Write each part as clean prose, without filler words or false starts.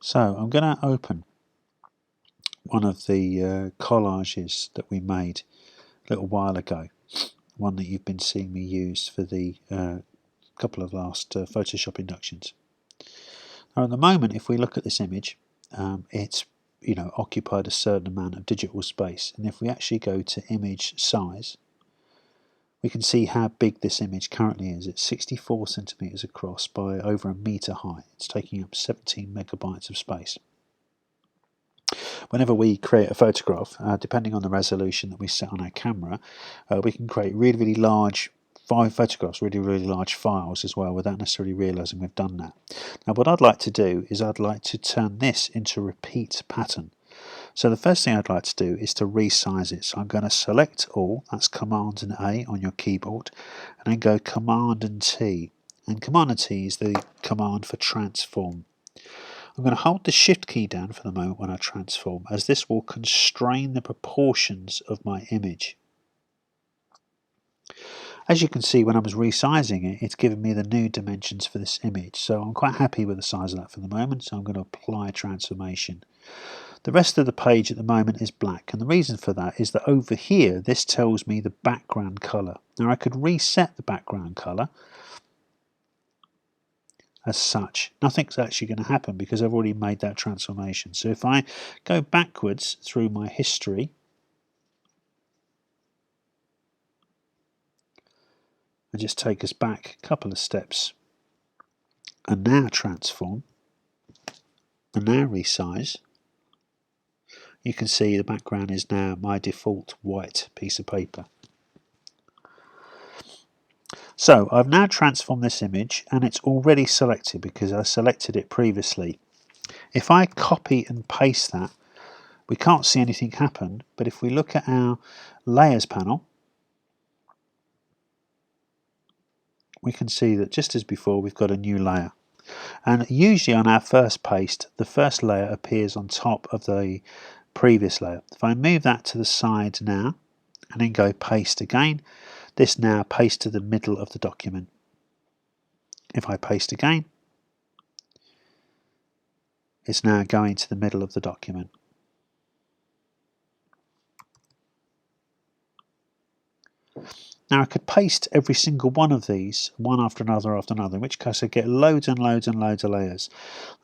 So I'm going to open one of the collages that we made a little while ago, one that you've been seeing me use for the couple of last Photoshop inductions. Now at the moment, if we look at this image, it's occupied a certain amount of digital space, and if we actually go to image size, we can see how big this image currently is. It's 64 centimeters across by over a meter high. It's taking up 17 megabytes of space. Whenever we create a photograph, depending on the resolution that we set on our camera, we can create really large photographs, really large files as well, without necessarily realizing we've done that. Now what I'd like to do is I'd like to turn this into a repeat pattern. So the first thing I'd like to do is to resize it. So I'm going to select all, that's Command and A on your keyboard, and then go Command and T. And Command and T is the command for transform. I'm going to hold the Shift key down for the moment when I transform, as this will constrain the proportions of my image. As you can see, when I was resizing it, it's given me the new dimensions for this image. So I'm quite happy with the size of that for the moment, so I'm going to apply transformation. The rest of the page at the moment is black, and the reason for that is that over here this tells me the background colour. Now I could reset the background colour as such. Nothing's actually going to happen because I've already made that transformation. So if I go backwards through my history and just take us back a couple of steps and now transform and now resize, you can see the background is now my default white piece of paper. So I've now transformed this image and it's already selected because I selected it previously. If I copy and paste that, we can't see anything happen, but if we look at our layers panel, we can see that just as before we've got a new layer. And usually on our first paste, the first layer appears on top of the previous layer. If I move that to the side now and then go paste again, this now pastes to the middle of the document. If I paste again, it's now going to the middle of the document. Now I could paste every single one of these, one after another, in which case I get loads and loads and loads of layers.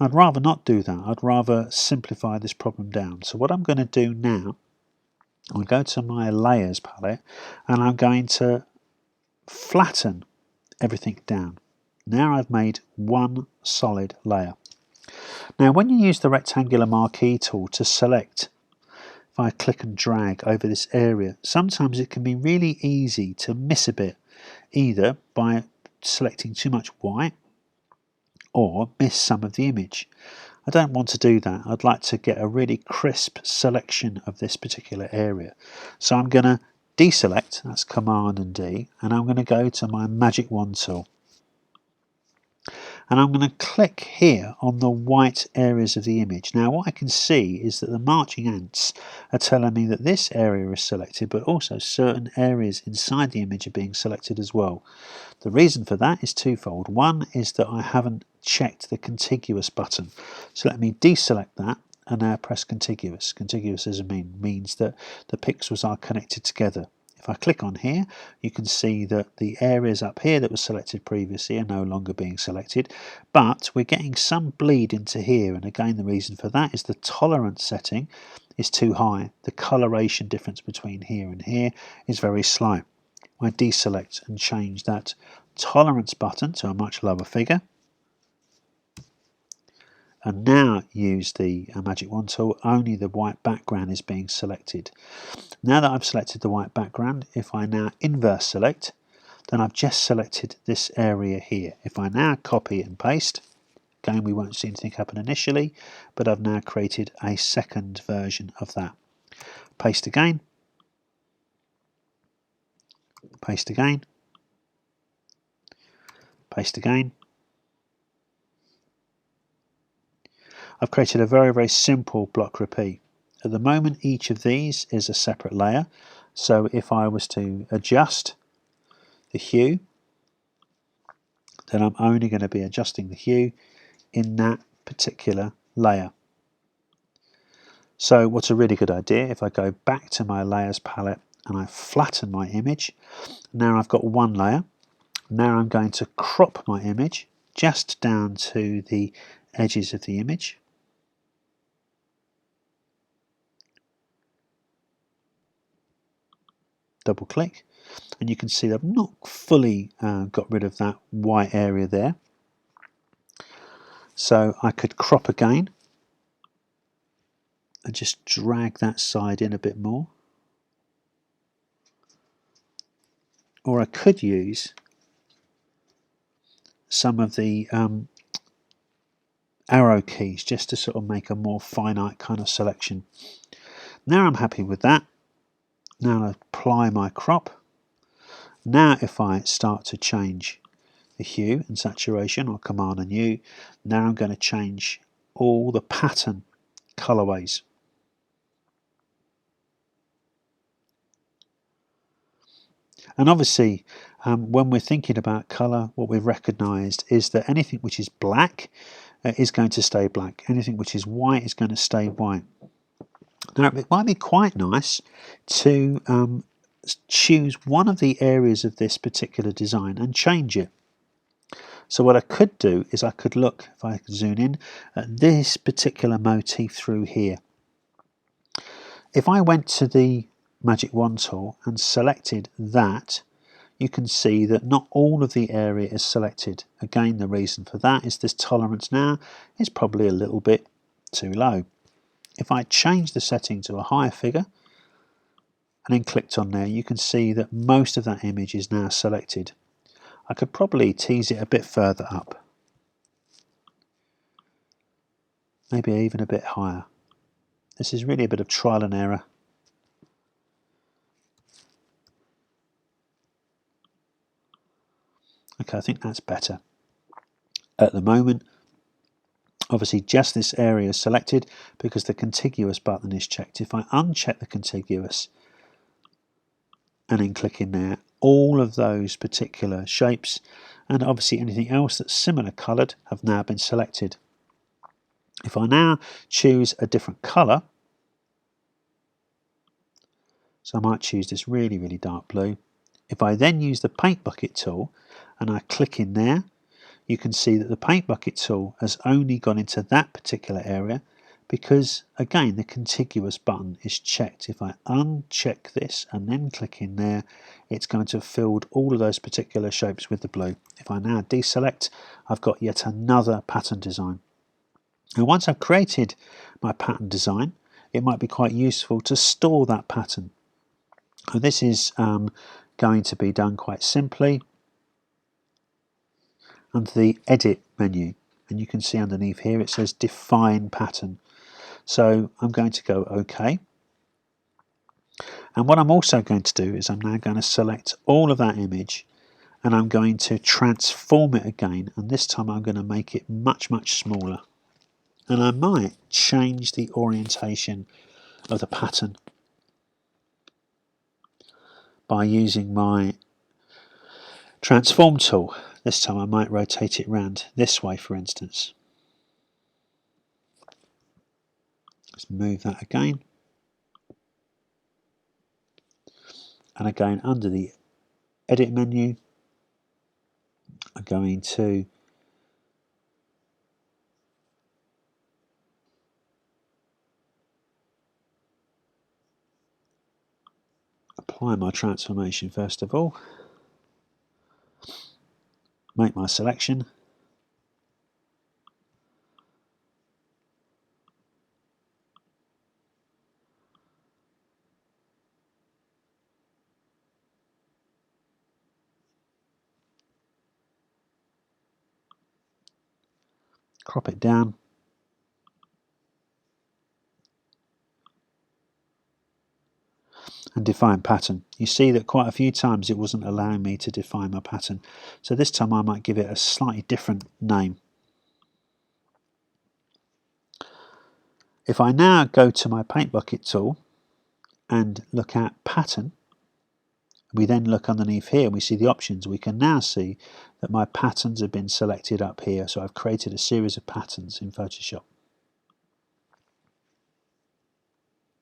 I'd rather not do that. I'd rather simplify this problem down. So what I'm going to do now, I'll go to my layers palette and I'm going to flatten everything down. Now I've made one solid layer. Now when you use the rectangular marquee tool to select, if I click and drag over this area, sometimes it can be really easy to miss a bit, either by selecting too much white or miss some of the image. I don't want to do that. I'd like to get a really crisp selection of this particular area. So I'm going to deselect, that's Command and D, and I'm going to go to my Magic Wand tool. And I'm going to click here on the white areas of the image. Now what I can see is that the marching ants are telling me that this area is selected, but also certain areas inside the image are being selected as well. The reason for that is twofold. One is that I haven't checked the contiguous button. So let me deselect that and now press contiguous. Contiguous means that the pixels are connected together. If I click on here, you can see that the areas up here that were selected previously are no longer being selected, but we're getting some bleed into here, and again the reason for that is the tolerance setting is too high. The coloration difference between here and here is very slight. I deselect and change that tolerance button to a much lower figure, and now use the Magic Wand tool. Only the white background is being selected. Now that I've selected the white background, if I now inverse select, then I've just selected this area here. If I now copy and paste, again we won't see anything happen initially, but I've now created a second version of that. Paste again, paste again, paste again. I've created a very simple block repeat. At the moment each of these is a separate layer, so if I was to adjust the hue, then I'm only going to be adjusting the hue in that particular layer. So what's a really good idea, if I go back to my layers palette and I flatten my image, now I've got one layer. Now I'm going to crop my image just down to the edges of the image. Double click, and you can see that I've not fully got rid of that white area there. So I could crop again and just drag that side in a bit more. Or I could use some of the arrow keys just to sort of make a more finite kind of selection. Now I'm happy with that. Now I'll apply my crop. Now if I start to change the hue and saturation, or Command and U, now I'm going to change all the pattern colorways. And obviously when we're thinking about colour, what we've recognised is that anything which is black is going to stay black. Anything which is white is going to stay white. Now it might be quite nice to choose one of the areas of this particular design and change it. So what I could do is I could look, if I could zoom in, at this particular motif through here. If I went to the Magic Wand tool and selected that, you can see that not all of the area is selected. Again, the reason for that is this tolerance now is probably a little bit too low. If I change the setting to a higher figure and then clicked on there, you can see that most of that image is now selected. I could probably tease it a bit further up, maybe even a bit higher. This is really a bit of trial and error. Okay, I think that's better. At the moment, obviously just this area is selected because the contiguous button is checked. If I uncheck the contiguous and then click in there, all of those particular shapes and obviously anything else that's similar coloured have now been selected. If I now choose a different colour, so I might choose this really, really dark blue. If I then use the paint bucket tool and I click in there, you can see that the paint bucket tool has only gone into that particular area because, again, the contiguous button is checked. If I uncheck this and then click in there, it's going to have filled all of those particular shapes with the blue. If I now deselect, I've got yet another pattern design. And once I've created my pattern design, it might be quite useful to store that pattern. And this is going to be done quite simply under the Edit menu, and you can see underneath here it says Define Pattern. So I'm going to go OK. And what I'm also going to do is I'm now going to select all of that image and I'm going to transform it again, and this time I'm going to make it much, much smaller. And I might change the orientation of the pattern by using my transform tool. This time I might rotate it round this way, for instance. Let's move that again. And again, under the Edit menu, I'm going to apply my transformation first of all, make my selection, crop it down, and define pattern. You see that quite a few times it wasn't allowing me to define my pattern, so this time I might give it a slightly different name. If I now go to my paint bucket tool and look at pattern, we then look underneath here and we see the options. We can now see that my patterns have been selected up here, so I've created a series of patterns in Photoshop.